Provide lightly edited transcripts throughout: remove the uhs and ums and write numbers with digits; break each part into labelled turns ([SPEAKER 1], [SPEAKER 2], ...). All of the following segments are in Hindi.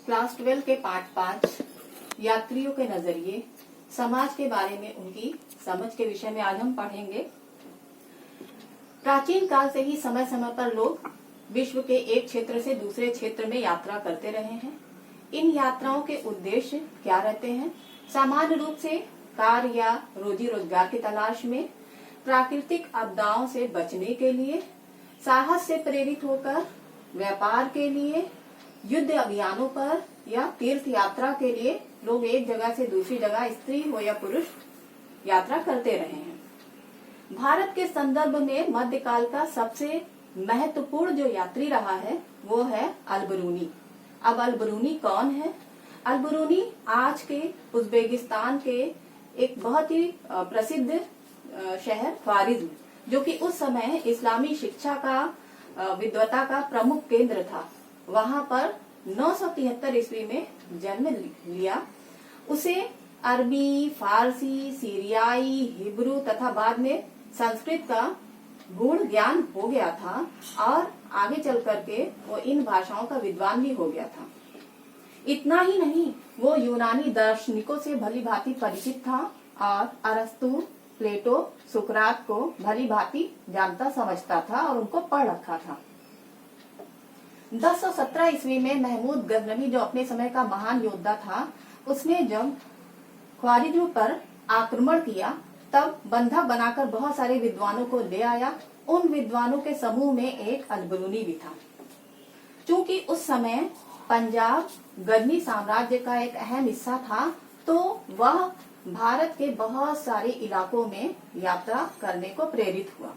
[SPEAKER 1] क्लास 12 के पाठ 5 यात्रियों के नजरिए समाज के बारे में उनकी समझ के विषय में आज हम पढ़ेंगे। प्राचीन काल से ही समय समय पर लोग विश्व के एक क्षेत्र से दूसरे क्षेत्र में यात्रा करते रहे हैं। इन यात्राओं के उद्देश्य क्या रहते हैं? सामान्य रूप से कार्य या रोजी रोजगार की तलाश में, प्राकृतिक आपदाओं से बचने के लिए, साहस से प्रेरित होकर, व्यापार के लिए, युद्ध अभियानों पर या तीर्थ यात्रा के लिए लोग एक जगह से दूसरी जगह, स्त्री हो या पुरुष, यात्रा करते रहे हैं। भारत के संदर्भ में मध्यकाल का सबसे महत्वपूर्ण जो यात्री रहा है वो है अल-बरूनी। अब अल-बरूनी कौन है? अल-बरूनी आज के उज्बेकिस्तान के एक बहुत ही प्रसिद्ध शहर ख्वारिज्म, जो कि उस समय इस्लामी शिक्षा का विद्वता का प्रमुख केंद्र था, वहां पर 973 ईस्वी में जन्म लिया। उसे अरबी, फारसी, सीरियाई, हिब्रू तथा बाद में संस्कृत का गूढ़ ज्ञान हो गया था और आगे चल करके वो इन भाषाओं का विद्वान भी हो गया था। इतना ही नहीं, वो यूनानी दार्शनिकों से भली भांति परिचित था और अरस्तु, प्लेटो, सुकरात को भली भांति जानता समझता था और उनको पढ़ रखा था। 1017 ईस्वी में महमूद गजनवी, जो अपने समय का महान योद्धा था, उसने जब ख्वारिज्म पर आक्रमण किया तब बंधक बनाकर बहुत सारे विद्वानों को ले आया। उन विद्वानों के समूह में एक अल-बरूनी भी था। चूंकि उस समय पंजाब गजनी साम्राज्य का एक अहम हिस्सा था, तो वह भारत के बहुत सारे इलाकों में यात्रा करने को प्रेरित हुआ।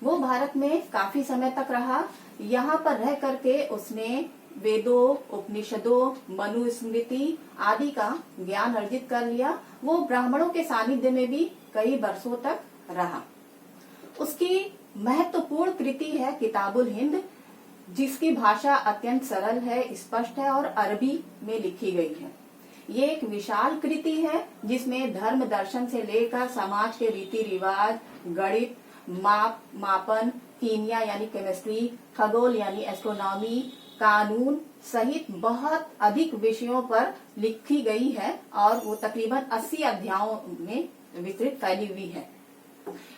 [SPEAKER 1] वो भारत में काफी समय तक रहा। यहाँ पर रह करके उसने वेदों, उपनिषदों, मनुस्मृति आदि का ज्ञान अर्जित कर लिया। वो ब्राह्मणों के सानिध्य में भी कई वर्षों तक रहा। उसकी महत्वपूर्ण कृति है किताबुल हिंद, जिसकी भाषा अत्यंत सरल है, स्पष्ट है और अरबी में लिखी गई है। ये एक विशाल कृति है जिसमें धर्म दर्शन से लेकर समाज के रीति रिवाज, गणित, मापन, कीमिया यानी केमिस्ट्री, खगोल यानी एस्ट्रोनॉमी, कानून सहित बहुत अधिक विषयों पर लिखी गई है और वो तकरीबन 80 अध्यायों में विस्तृत फैली हुई है।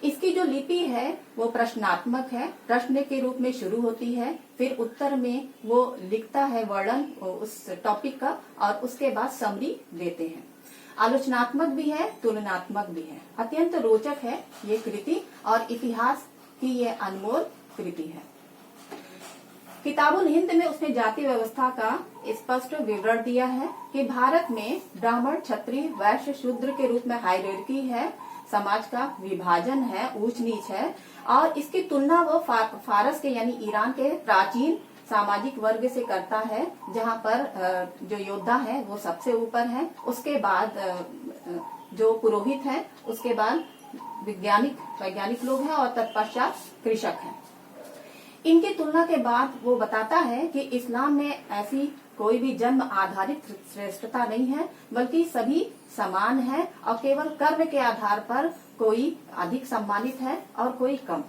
[SPEAKER 1] इसकी जो लिपि है वो प्रश्नात्मक है, प्रश्न के रूप में शुरू होती है, फिर उत्तर में वो लिखता है वर्णन उस टॉपिक का और उसके बाद समरी देते हैं। आलोचनात्मक भी है, तुलनात्मक भी है। अत्यंत रोचक है ये कृति और इतिहास की ये अनमोल कृति है। किताबुल हिंद में उसने जाति व्यवस्था का स्पष्ट विवरण दिया है कि भारत में ब्राह्मण, क्षत्रिय, वैश्य, शूद्र के रूप में हायरार्की है, समाज का विभाजन है, ऊंच नीच है और इसकी तुलना वो फारस के यानी ईरान के प्राचीन सामाजिक वर्ग से करता है, जहाँ पर जो योद्धा है वो सबसे ऊपर है, उसके बाद जो पुरोहित है, उसके बाद वैज्ञानिक लोग हैं और तत्पश्चात कृषक हैं। इनकी तुलना के बाद वो बताता है कि इस्लाम में ऐसी कोई भी जन्म आधारित श्रेष्ठता नहीं है, बल्कि सभी समान है और केवल कर्म के आधार पर कोई अधिक सम्मानित है और कोई कम।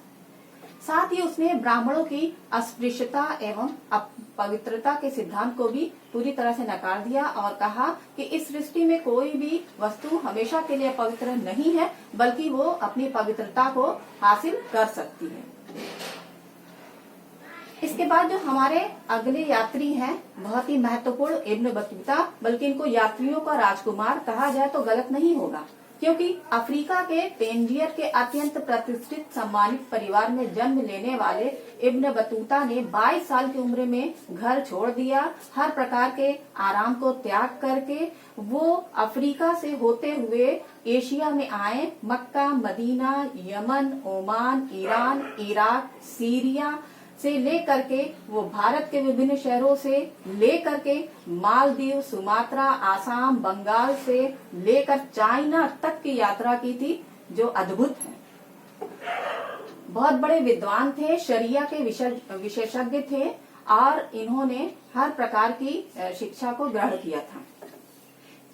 [SPEAKER 1] साथ ही उसने ब्राह्मणों की अस्पृश्यता एवं अपवित्रता के सिद्धांत को भी पूरी तरह से नकार दिया और कहा कि इस सृष्टि में कोई भी वस्तु हमेशा के लिए पवित्र नहीं है, बल्कि वो अपनी पवित्रता को हासिल कर सकती है। इसके बाद जो हमारे अगले यात्री हैं, बहुत ही महत्वपूर्ण इब्न बतूता, बल्कि इनको यात्रियों का राजकुमार कहा जाए तो गलत नहीं होगा, क्योंकि अफ्रीका के तेंजियर के अत्यंत प्रतिष्ठित सम्मानित परिवार में जन्म लेने वाले इब्न बतूता ने 22 साल की उम्र में घर छोड़ दिया। हर प्रकार के आराम को त्याग करके वो अफ्रीका से होते हुए एशिया में आए। Mecca, Medina, Yemen, Oman, Iran, Iraq, Syria से लेकर के वो भारत के विभिन्न शहरों से लेकर के मालदीव, सुमात्रा, आसाम, बंगाल से लेकर चाइना तक की यात्रा की थी, जो अद्भुत है। बहुत बड़े विद्वान थे, शरिया के विशेषज्ञ थे और इन्होंने हर प्रकार की शिक्षा को ग्रहण किया था।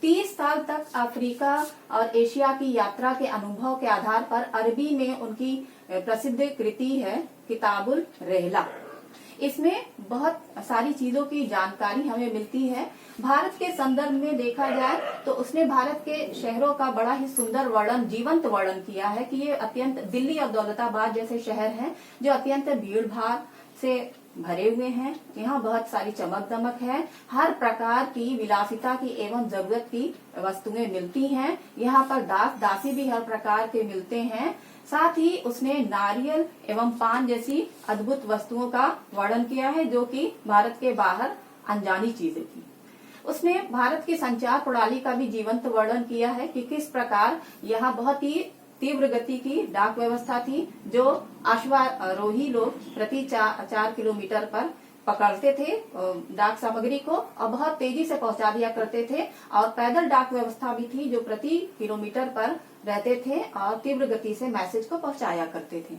[SPEAKER 1] 30 साल तक अफ्रीका और एशिया की यात्रा के अनुभव के आधार पर अरबी में उनकी प्रसिद्ध कृति है किताबुल रहला। इसमें बहुत सारी चीजों की जानकारी हमें मिलती है। भारत के संदर्भ में देखा जाए तो उसने भारत के शहरों का बड़ा ही सुंदर वर्णन, जीवंत वर्णन किया है कि ये अत्यंत, दिल्ली और दौलताबाद जैसे शहर हैं जो अत्यंत भीड़ भाड़ से भरे हुए हैं। यहाँ बहुत सारी चमक दमक है, हर प्रकार की विलासिता की एवं जरूरत की वस्तुएं मिलती हैं। यहाँ पर दास दासी भी हर प्रकार के मिलते हैं। साथ ही उसने नारियल एवं पान जैसी अद्भुत वस्तुओं का वर्णन किया है जो कि भारत के बाहर अनजानी चीजें थी। उसने भारत की संचार प्रणाली का भी जीवंत वर्णन किया है कि किस प्रकार यहाँ बहुत ही तीव्र गति की डाक व्यवस्था थी जो अश्वारोही लोग प्रति 4 किलोमीटर पर पकड़ते थे डाक सामग्री को और बहुत तेजी से पहुंचा दिया करते थे। और पैदल डाक व्यवस्था भी थी जो प्रति किलोमीटर पर रहते थे और तीव्र गति से मैसेज को पहुंचाया करते थे।